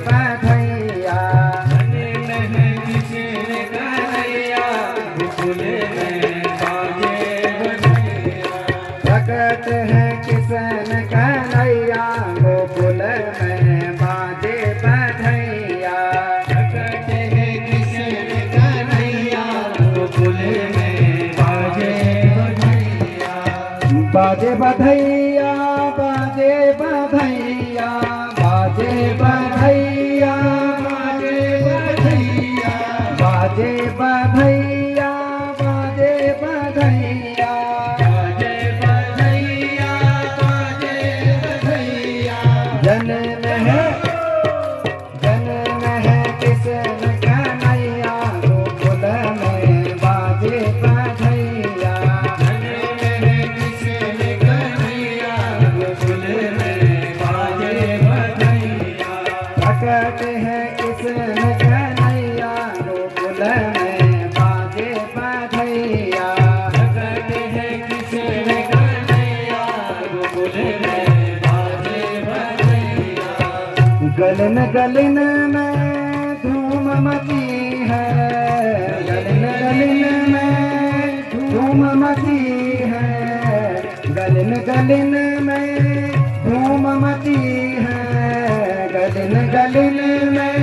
बधैया। धन में कृष्ण कन्हैया गोकुल में बाजे बधैया। प्रकट है कृष्ण कन्हैया गोकुल में बाजे बधैया। प्रकट है कृष्ण कन्हैया गोकुल में बाजे बधैया। बाजे बधैया बाजे बधैया बाजे बधैया बाजे बधैया। बाजे बधैया बाजे बधैया। बाजे बधैया बाजे बधैया। जनन है कृष्ण कन्हैया गोकुल में बाजे बधैया। धन में कृष्ण कन्हैया गोकुल में बाजे बधैया। प्रकट है कृष्ण कन्हैया गोकुल में बाजे बधैया। प्रकट है कृष्ण कन्हैया गोकुल में बाजे बधैया। गलन गलन में धूम मची है। गलन गलन में धूम मची है। गलन गलन में धूम मची है। गलन गलन में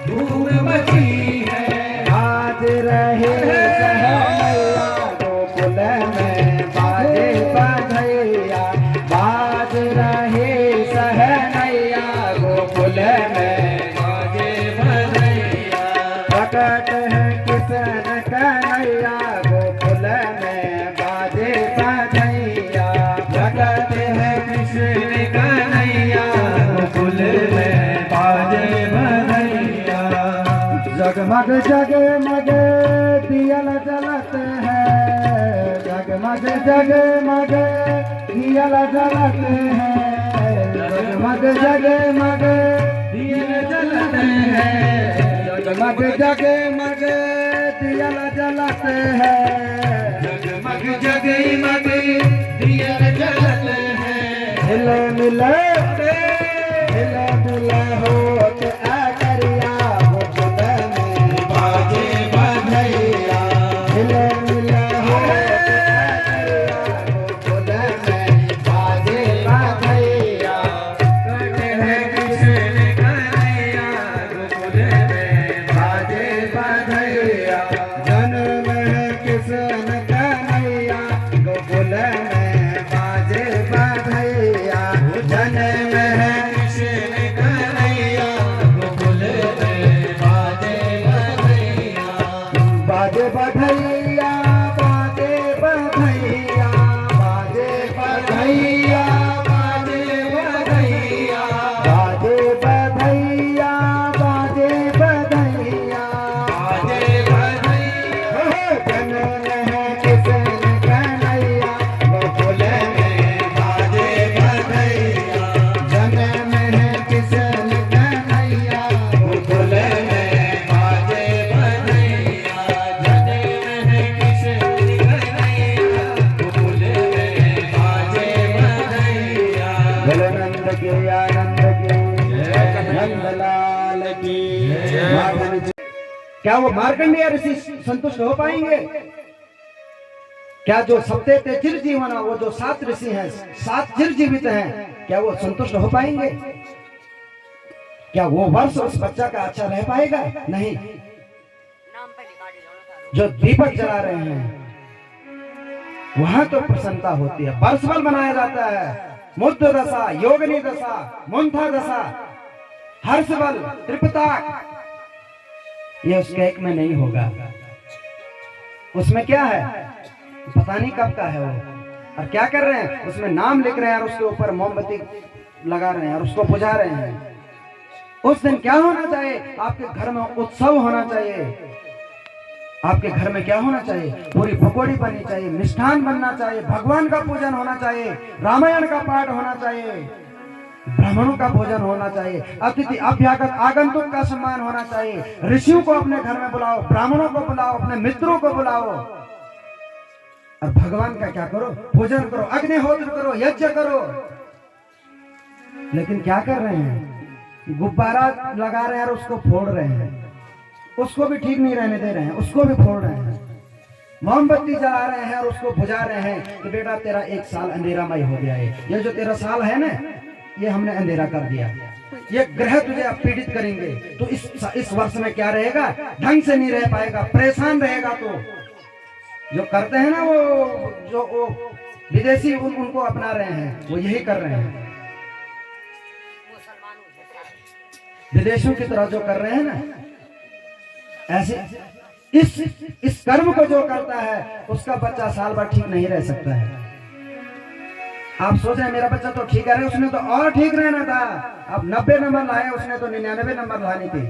धूम मची है। आज रहे सहमैया गोकुल में बाजे बधैया। बाज रहे सहनैया गोकुल में बाजे बधैया। प्रकट है कृष्ण कन्हैया गोकुल में बाजे बधैया। प्रकट है कृष्ण कन्हैया गोकुल में बाजे बधैया। जगमग जगमग दियल जलत है। जगमग जगमग दियल जलत है। जगमग जगमग दियल जलत है। जगमग जगमग दियल जलत है। जगमग जगमग दियल जलत है। हिल मिल होत आकरिया गोकुल में बाजे बधैया। हिल मिल होत आकरिया गोकुल में बाजे बधैया। प्रकट है कृष्ण कन्हैया गोकुल में बाजे बधैया। जन्म है कृष्ण कन्हैया गोकुल में बाजे बधैया। जन्म है कृष्ण कन्हैया गोकुल में बाजे बधैया। बाजे बधैया बाजे बधैया बाजे बधैया बाजे बधैया। बाजे बधैया बाजे बधैया। बाजे बधैया। जनन है कृष्ण कन्हैया गोकुल में बाजे बधैया। जनन है कृष्ण कन्हैया गोकुल में बाजे बधैया। जन्म है कृष्ण कन्हैया गोकुल में बाजे बधैया। भोलेनंद के आनंद के नंदलाल की माधव जी। क्या वो मार्कंडेय ऋषि संतुष्ट हो पाएंगे? क्या जो सप्ते चिर जीवन, वो जो 7 ऋषि हैं, 7 चिर जीवित हैं, क्या वो संतुष्ट हो पाएंगे? क्या वो वर्ष उस बच्चा का अच्छा रह पाएगा? नहीं। जो दीपक जला रहे हैं वहां तो प्रसन्नता होती है। वर्षबल बनाया जाता है। मुद्ध दशा, योगिनी दशा, मुंथा दशा, हर्षबल, त्रिपिताक, ये उस केक में नहीं होगा। उसमें क्या है पता नहीं कब का है वो, और क्या कर रहे हैं उसमें नाम लिख रहे हैं और उसके ऊपर मोमबत्ती लगा रहे हैं और उसको बुझा रहे हैं। उस दिन क्या होना चाहिए? आपके घर में उत्सव होना चाहिए। आपके घर में क्या होना चाहिए? पूरी पकौड़ी बननी चाहिए, मिष्ठान बनना चाहिए, भगवान का पूजन होना चाहिए, रामायण का पाठ होना चाहिए, ब्राह्मणों का भोजन होना चाहिए, अतिथि अभ्यागत आगंतुक का सम्मान होना चाहिए। ऋषियों को अपने घर में बुलाओ, ब्राह्मणों को बुलाओ, अपने मित्रों को बुलाओ, और भगवान का क्या करो? पूजन करो, अग्निहोत्र करो, यज्ञ करो। लेकिन क्या कर रहे हैं? गुब्बारा लगा रहे हैं और उसको फोड़ रहे हैं, उसको भी ठीक नहीं रहने दे रहे हैं, उसको भी फोड़ रहे हैं। मोमबत्ती जला रहे हैं और उसको बुझा रहे हैं कि बेटा तेरा 1 साल अंधेरामय हो गया है, ये जो तेरा साल है ना, ये हमने अंधेरा कर दिया, ये ग्रह तुझे अब पीड़ित करेंगे, तो इस वर्ष में क्या रहेगा, ढंग से नहीं रह पाएगा, परेशान रहेगा। तो जो करते हैं ना वो विदेशी उनको अपना रहे हैं, वो यही कर रहे हैं, विदेशों की तरह जो कर रहे हैं ना, ऐसे इस कर्म को जो करता है उसका बच्चा साल भर ठीक नहीं रह सकता है। आप सोच रहे हैं मेरा बच्चा तो ठीक है, उसने तो और ठीक रहना था, आप 90 नंबर लाए, उसने तो 99 नंबर लानी थी,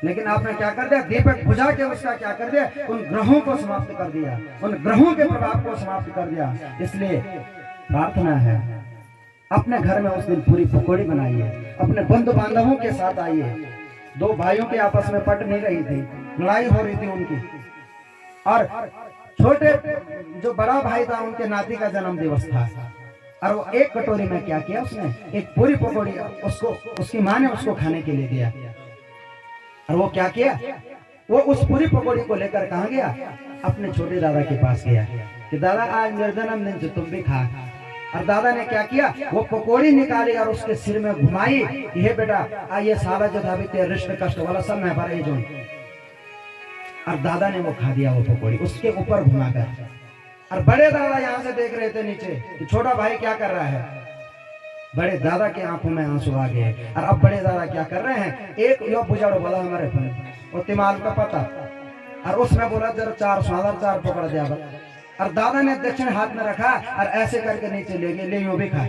लेकिन आपने क्या कर दिया, दीपक बुझा के उसका क्या कर दिया, उन ग्रहों को समाप्त कर दिया, उन ग्रहों के प्रभाव को समाप्त कर दिया। इसलिए प्रार्थना है, अपने घर में उस दिन पूरी पकौड़ी बनाइए, अपने बंधु बांधवों के साथ आइए। 2 भाइयों के आपस में पट नहीं रही थी, लड़ाई हो रही थी उनकी, और छोटे जो बड़ा भाई था उनके नाती का जन्म दिवस था, और वो एक कटोरी में क्या किया, उसने एक पूरी पकौड़ी उसको, उसकी माँ ने उसको खाने के लिए दिया, और वो क्या किया, वो उस पूरी पकौड़ी को लेकर कहाँ गया, अपने छोटे दादा के पास गया कि दादा आज मेरा जन्मदिन से तुम भी खा। और दादा ने क्या किया, वो पकौड़ी निकाली और उसके सिर में घुमाई, ये बेटा ये सारा जो था तेरे रिश्ते कष्ट वाला सब मैं भरा जो, और दादा ने वो खा दिया वो पकौड़ी उसके ऊपर घुमाकर। और बड़े दादा यहाँ से देख रहे थे नीचे कि छोटा भाई क्या कर रहा है, बड़े दादा के आंखों में आंसू आ गए। और अब बड़े दादा क्या कर रहे हैं, एक यो बुझाड़ो बोला हमारे वो तिमाल का पता, और उसमें बोला जरा 4 स्वादर 4 पकड़ दिया, और दादा ने दक्षिण हाथ में रखा और ऐसे करके नीचे ले गए, ले यो भी खा।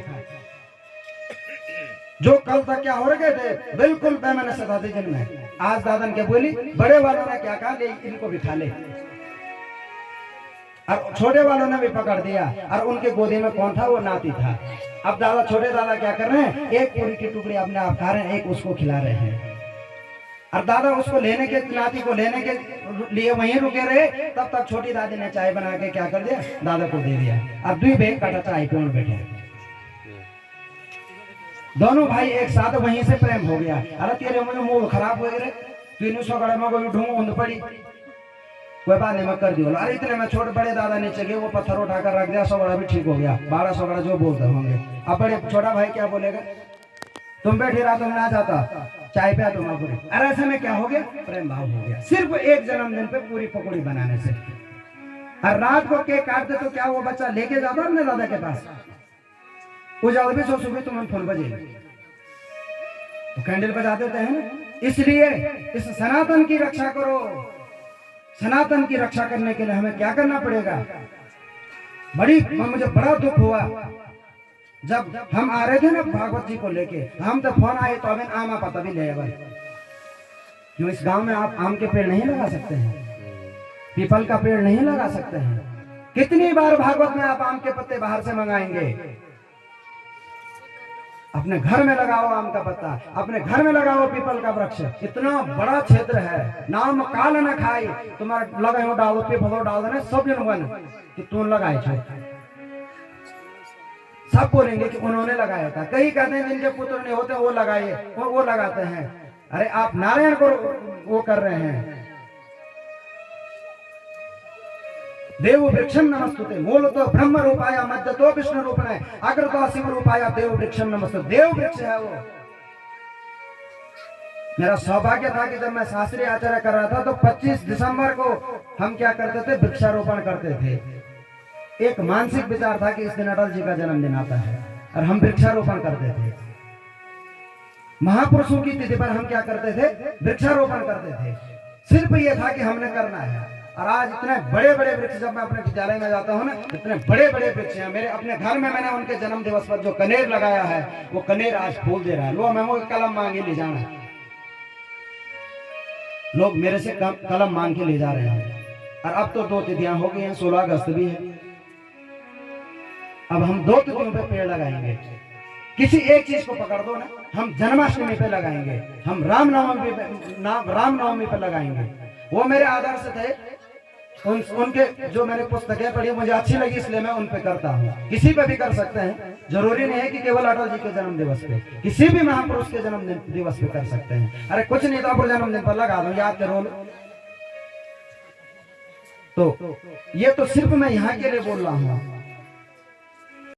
जो कल तक क्या हो रहे थे बिल्कुल मैंने सदा दी जन्म है, आज दादा ने क्या बोली, बड़े वालों ने क्या कहा, ले इनको भी खा ले, और छोटे वालों ने भी पकड़ दिया, और उनके गोदी में कौन था, वो नाती था। अब दादा छोटे दादा क्या कर रहे हैं, एक पूरी की टुकड़ी अपने आप खा रहे हैं, एक उसको खिला रहे हैं, और दादा उसको लेने के, नाती को लेने के लिए वहीं रुके रहे, तब तक छोटी दादी ने चाय बना के क्या कर दिया, दादा को दे दिया। अब 2 बेग काटा चाय पे बैठे, दोनों भाई एक साथ वहीं से प्रेम हो गया। अरे तेरे मुझे मुंह खराब हो गए, तीनों सौ गड़े में कोई ढूंढ ऊंध पड़ी, कोई बात नहीं मैं कर दियो। अरे इतने में छोटे बड़े दादा नीचे गए, वो पत्थर उठाकर रख दिया, 100 गड़ा भी ठीक हो गया, 1200 गड़ा जो बोलते होंगे। अब बड़े छोटा भाई क्या बोलेगा, तुम बैठे रहा, तुम ना जाता, चाय पे तुम पूरी। अरे ऐसे में क्या हो गया, प्रेम भाव हो गया, सिर्फ एक जन्मदिन पे पूरी पकौड़ी बनाने से। और रात को केक काटते तो क्या वो बच्चा लेके जाता अपने दादा के पास, वो जब भी सो सुबह तुम फोन बजे तो कैंडल बजा देते हैं ना। इसलिए इस सनातन की रक्षा करो, सनातन की रक्षा करने के लिए हमें क्या करना पड़ेगा। मुझे बड़ा दुख हुआ जब हम आ रहे थे ना भागवत जी को लेके, हम तो फोन आए तो अभी आम पता भी ले, क्यों इस गांव में आप आम के पेड़ नहीं लगा सकते हैं, पीपल का पेड़ नहीं लगा सकते हैं। कितनी बार भागवत में आप आम के पत्ते बाहर से मंगाएंगे, अपने घर में लगाओ आम का पत्ता, अपने घर में लगाओ पीपल का वृक्ष। इतना बड़ा क्षेत्र है, नाम काल न खाई, तुम्हारा लगाओ डालो पीपल डाल देने सब जन बन कि तुम लगाए छो, सब बोलेंगे कि उन्होंने लगाया था। कई कहते हैं जिनके पुत्र नहीं होते वो लगाए, वो लगाते हैं। अरे आप नारायण को वो कर रहे हैं। देव वृक्षम नमस्तुते, मूल तो ब्रह्म रूपाय, मध्य तो विष्णु रूपने, अग्र तो शिव रूपाय, देव वृक्षम नमस्तु। देव वृक्ष है वो। मेरा सौभाग्य था कि जब मैं शास्त्रीय आचार्य कर रहा था तो 25 दिसंबर को हम क्या करते थे, वृक्षारोपण करते थे। एक मानसिक विचार था कि इस दिन अटल जी का जन्मदिन आता है और हम वृक्षारोपण करते थे। महापुरुषों की तिथि पर हम क्या करते थे, वृक्षारोपण करते थे। सिर्फ ये था कि हमने करना है। और आज इतने बड़े बड़े वृक्ष, जब मैं अपने विद्यालय में जाता हूँ ना, इतने बड़े बड़े वृक्ष हैं। मेरे अपने घर में मैंने उनके जन्म दिवस पर जो कनेर लगाया है, वो कनेर आज फूल दे रहा है। लो मैं वो कलम मांगे ले जाना, लोग मेरे से कलम मांग के ले जा रहे हैं। और अब तो 2 तिथियां हो गई हैं, 16 अगस्त भी है। अब हम 2 तिथियों पे पेड़ लगाएंगे। किसी एक चीज को पकड़ दो ना, हम जन्माष्टमी पे लगाएंगे, हम रामनवमी पे लगाएंगे। वो मेरे आदर्श थे उनके जो मैंने पुस्तकें पढ़ी मुझे अच्छी लगी इसलिए मैं उन पे करता हूँ। किसी पे भी कर सकते हैं, जरूरी नहीं है कि केवल अटल जी के जन्म दिवस पे, किसी भी महापुरुष के जन्म दिवस पे कर सकते हैं। अरे कुछ नहीं तो आप जन्मदिन पर लगा दो, याद करो। तो ये तो सिर्फ मैं यहाँ के लिए बोल रहा हूँ।